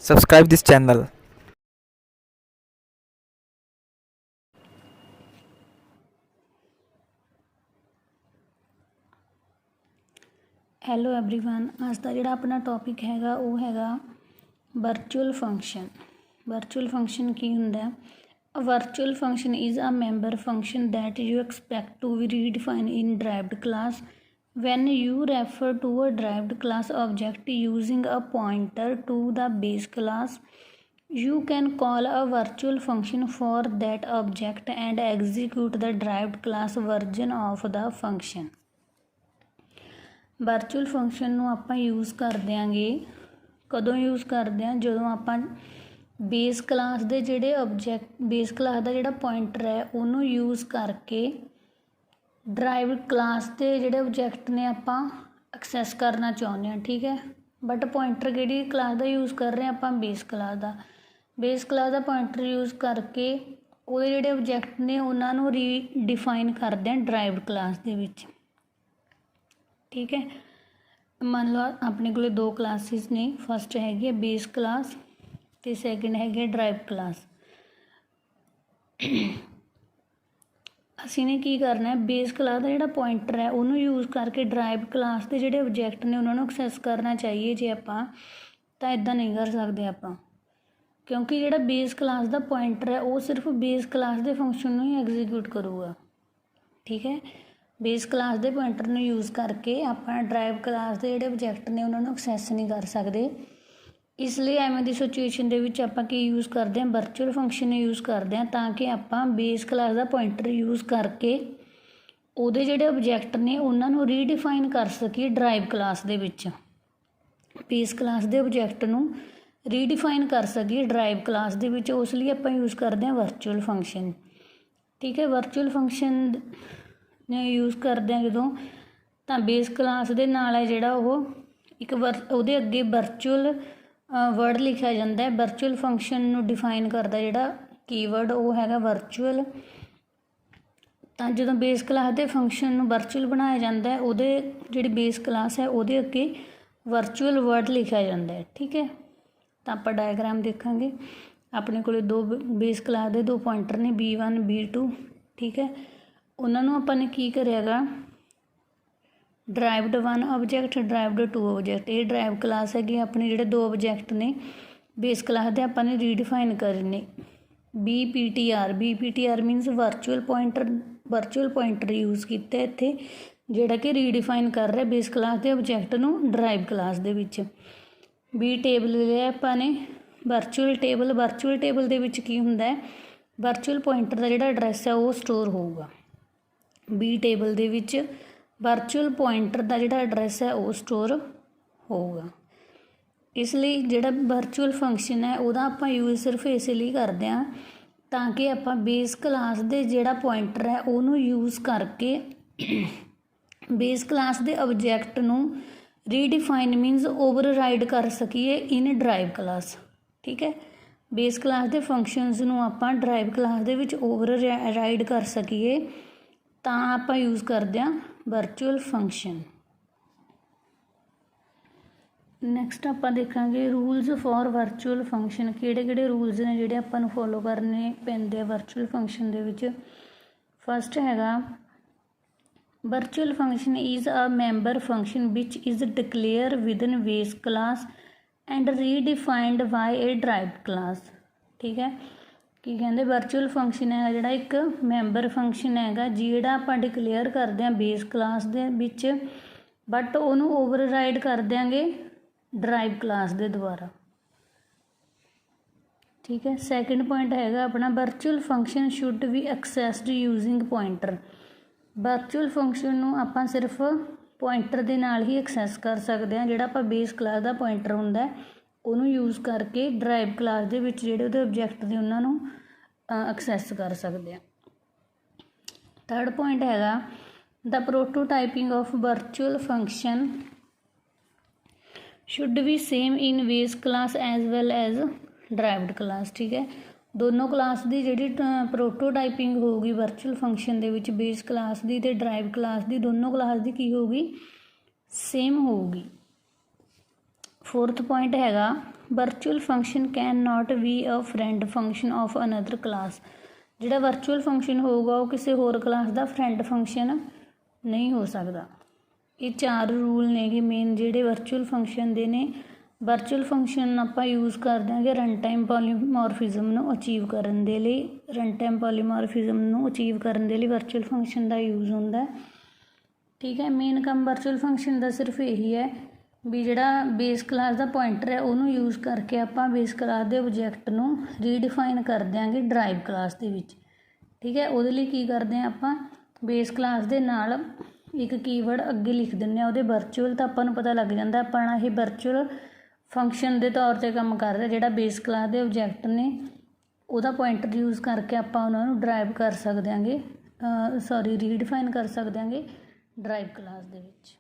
Subscribe this channel. Hello everyone, ਅੱਜ ਦਾ ਜਿਹੜਾ ਆਪਣਾ ਟੌਪਿਕ ਹੈਗਾ ਉਹ ਹੈਗਾ ਵਰਚੁਅਲ ਫੰਕਸ਼ਨ। ਵਰਚੁਅਲ ਫੰਕਸ਼ਨ ਕੀ ਹੁੰਦਾ? A virtual function is a member function that you expect to be redefined in derived class when you refer to a derived class object using a pointer to the base class. You can call a virtual function for that object and execute the derived class version of the function. Virtual function ਨੂੰ ਆਪਾਂ use ਕਰ ਦਿਆਂਗੇ ਕਦੋਂ use ਕਰਦੇ ਹਾਂ? ਜਦੋਂ ਆਪਾਂ base class ਦੇ ਜਿਹੜੇ ਬੇਸ ਕਲਾਸ ਦਾ ਜਿਹੜਾ ਪੁਆਇੰਟਰ ਹੈ ਉਹਨੂੰ ਯੂਜ਼ ਕਰਕੇ ਡਰਾਈਵਡ ਕਲਾਸ ਦੇ ਜਿਹੜੇ ਆਬਜੈਕਟ ਨੇ ਆਪਾਂ ਐਕਸੈਸ ਕਰਨਾ ਚਾਹੁੰਦੇ ਹਾਂ। ਠੀਕ ਹੈ, ਬਟ ਪੁਆਇੰਟਰ ਕਿਹੜੀ ਕਲਾਸ ਦਾ ਯੂਜ਼ ਕਰ ਰਹੇ ਹਾਂ ਆਪਾਂ? ਬੇਸ ਕਲਾਸ ਦਾ। ਬੇਸ ਕਲਾਸ ਦਾ ਪੁਆਇੰਟਰ ਯੂਜ਼ ਕਰਕੇ ਉਹਦੇ ਜਿਹੜੇ ਆਬਜੈਕਟ ਨੇ ਉਹਨਾਂ ਨੂੰ ਰੀਡਿਫਾਈਨ ਕਰਦੇ ਹਾਂ ਡਰਾਈਵਡ ਕਲਾਸ ਦੇ ਵਿੱਚ। ठीक है, मान लो अपने को दो क्लासिस ने, फस्ट हैगी बेस क्लास तो सैकेंड हैगी ड्राइव क्लास। असी ने की करना है, बेस क्लास का जोड़ा पॉइंटर है उन्होंने यूज़ करके ड्राइव क्लास के जोड़े ऑब्जेक्ट ने उन्होंने एक्सैस करना चाहिए। जे आप तो इदा नहीं कर सकते आप, क्योंकि जोड़ा बेस क्लास का पॉइंटर है वो सिर्फ बेस क्लास के फंक्शन ही एग्जीक्यूट करूगा। ठीक है, बेस क्लास के पॉइंटर में यूज़ करके आप ड्राइव क्लास के जोड़े ऑब्जेक्ट ने उन्होंने एक्सैस नहीं कर सकते। इसलिए एवें दी सिचुएशन के विच आपां की यूज़ करते हैं? वर्चुअल फंक्शन यूज़ करते हैं ताकि आप बेस क्लास का पॉइंटर यूज़ करके उहदे जोड़े ऑब्जेक्ट ने उन्होंने रीडिफाइन कर सकीए ड्राइव क्लास के विच। बेस क्लास के ऑब्जेक्ट नूं रीडिफाइन कर सकीए ड्राइव क्लास के विच, उस लिए आप यूज़ करते हैं वर्चुअल फंक्शन। ठीक है, वर्चुअल फंक्शन ने यूज़ करते हैं जो तो बेस क्लास के नाल है जोड़ा वो एक उहदे अगे वर्चुअल वर्ड लिखा जाता है। वर्चुअल फंक्शन नूं डिफाइन करता जोड़ा कीवर्ड वो हैगा वर्चुअल। तो जो बेस क्लास के फंक्शन नूं वर्चुअल बनाया जाता है उहदे जिहड़ी बेस क्लास है उहदे अगे वर्चुअल वर्ड लिखा जाता है। ठीक है, तो आप डायग्राम देखांगे। अपने को दो बेस क्लास के दो पॉइंटर ने B1 B2। ठीक है, उन्होंने अपने की करेगा ड्राइव्ड 1 ऑब्जेक्ट ड्राइव्ड 2 ऑब्जेक्ट। ये ड्राइव क्लास हैगी अपने जोड़े दो ऑब्जेक्ट ने बेस क्लास के अपने रीडिफाइन करने। BPTR मीनस वर्चुअल पॉइंटर यूज़ किया इत्थे जोड़ा कि रीडिफाइन कर रहा बेस क्लास के ऑब्जेक्ट नूं ड्राइव क्लास दे विच। B टेबल लिया अपने वर्चुअल टेबल दे विच की हुंदा है? वर्चुअल पॉइंटर का जोड़ा एड्रैस है वो स्टोर होगा। B टेबल दे विच वर्चुअल पॉइंटर का जोड़ा एड्रैस है वो स्टोर होगा। इसलिए जोड़ा वर्चुअल फंक्शन है वह आप यूज़ सिर्फ इसलिए करते हैं ताकि आप बेस क्लास के जोड़ा पॉइंटर है उन्होंने यूज़ करके बेस क्लास के ऑब्जेक्ट नूं रीडिफाइन मीनस ओवरराइड कर सकीए इन ड्राइव क्लास। ठीक है, बेस क्लास के फंक्शनस नूं आपां ड्राइव क्लास दे विच ओवरराइड कर सकीए तो आप यूज़ करते हैं वर्चुअल फंक्शन। नैक्सट आप देखांगे रूल्स फॉर वर्चुअल फंक्शन। किहड़े रूल्स ने जिहड़े आपां नूं फॉलो करने पैंदे आ वर्चुअल फंक्शन दे विच? फस्ट हैगा virtual function is a member function which is declared within base class and redefined by a derived class. ठीक है, की कहते वर्चुअल फंक्शन है जोड़ा एक मैंबर फंक्शन है जिहड़ा आपां डिक्लेयर करते हैं base class they which, but उन्होंने ओवरराइड कर देंगे ड्राइव क्लास दे द्वारा। ठीक है, सैकेंड पॉइंट हैगा अपना virtual function should be accessed using pointer. Virtual function नूं आपां सिर्फ पॉइंटर दे नाल ही एक्सैस कर सकते हैं। जिहड़ा आपां बेस क्लास का पॉइंटर हुंदा है उन्होंने यूज़ करके ड्राइव क्लास के जोड़े उहदे ऑब्जेक्ट ने उन्होंने एक्सैस कर सकते हैं। थर्ड पॉइंट हैगा the prototyping of virtual function should be same in base class as well as derived class. ठीक है, दोनों क्लास की जी प्रोटोटाइपिंग होगी वर्चुअल फंक्शन के विच बेस क्लास की ते ड्राइव क्लास की दोनों क्लास की होगी सेम होगी। 4th ਪੁਆਇੰਟ ਹੈਗਾ virtual function can not be a friend function of another class. ਜਿਹੜਾ ਵਰਚੁਅਲ ਫੰਕਸ਼ਨ ਹੋਊਗਾ ਉਹ ਕਿਸੇ ਹੋਰ ਕਲਾਸ ਦਾ ਫਰੈਂਡ ਫੰਕਸ਼ਨ ਨਹੀਂ ਹੋ ਸਕਦਾ। ਇਹ 4 ਰੂਲ ਨੇਗੇ ਮੇਨ ਜਿਹੜੇ ਵਰਚੁਅਲ ਫੰਕਸ਼ਨ ਦੇ ਨੇ। ਵਰਚੁਅਲ ਫੰਕਸ਼ਨ ਆਪਾਂ ਯੂਜ਼ ਕਰ ਦਿਆਂਗੇ ਰਨ ਟਾਈਮ ਪੋਲੀਮੋਰਫਿਜ਼ਮ ਨੂੰ ਅਚੀਵ ਕਰਨ ਦੇ ਲਈ। ਰਨ ਟਾਈਮ ਪੋਲੀਮੋਰਫਿਜ਼ਮ ਨੂੰ ਅਚੀਵ ਕਰਨ ਦੇ ਲਈ ਵਰਚੁਅਲ ਫੰਕਸ਼ਨ ਦਾ ਯੂਜ਼ ਹੁੰਦਾ। ਠੀਕ ਹੈ, ਮੇਨ ਕੰਮ ਵਰਚੁਅਲ ਫੰਕਸ਼ਨ ਦਾ ਸਿਰਫ ਇਹੀ ਹੈ ਵੀ ਜਿਹੜਾ ਬੇਸ ਕਲਾਸ ਦਾ ਪੁਆਇੰਟਰ ਹੈ ਉਹਨੂੰ ਯੂਜ਼ ਕਰਕੇ ਆਪਾਂ ਬੇਸ ਕਲਾਸ ਦੇ ਆਬਜੈਕਟ ਨੂੰ ਰੀਡਿਫਾਈਨ ਕਰ ਦਿਆਂਗੇ ਡਰਾਈਵ ਕਲਾਸ ਦੇ ਵਿੱਚ। ਠੀਕ ਹੈ, ਉਹਦੇ ਲਈ ਕੀ ਕਰਦੇ ਹਾਂ ਆਪਾਂ ਬੇਸ ਕਲਾਸ ਦੇ ਨਾਲ ਇੱਕ ਕੀਵਰਡ ਅੱਗੇ ਲਿਖ ਦਿੰਦੇ ਹਾਂ ਉਹਦੇ ਵਰਚੁਅਲ, ਤਾਂ ਆਪਾਂ ਨੂੰ ਪਤਾ ਲੱਗ ਜਾਂਦਾ ਆਪਣਾ ਇਹ ਵਰਚੁਅਲ ਫੰਕਸ਼ਨ ਦੇ ਤੌਰ 'ਤੇ ਕੰਮ ਕਰ ਰਿਹਾ। ਜਿਹੜਾ ਬੇਸ ਕਲਾਸ ਦੇ ਆਬਜੈਕਟ ਨੇ ਉਹਦਾ ਪੁਆਇੰਟਰ ਯੂਜ਼ ਕਰਕੇ ਆਪਾਂ ਉਹਨਾਂ ਨੂੰ ਡਰਾਈਵ ਕਰ ਸਕਦੇ ਆਂਗੇ ਰੀਡਿਫਾਈਨ ਕਰ ਸਕਦੇ ਆਂਗੇ ਡਰਾਈਵ ਕਲਾਸ ਦੇ ਵਿੱਚ।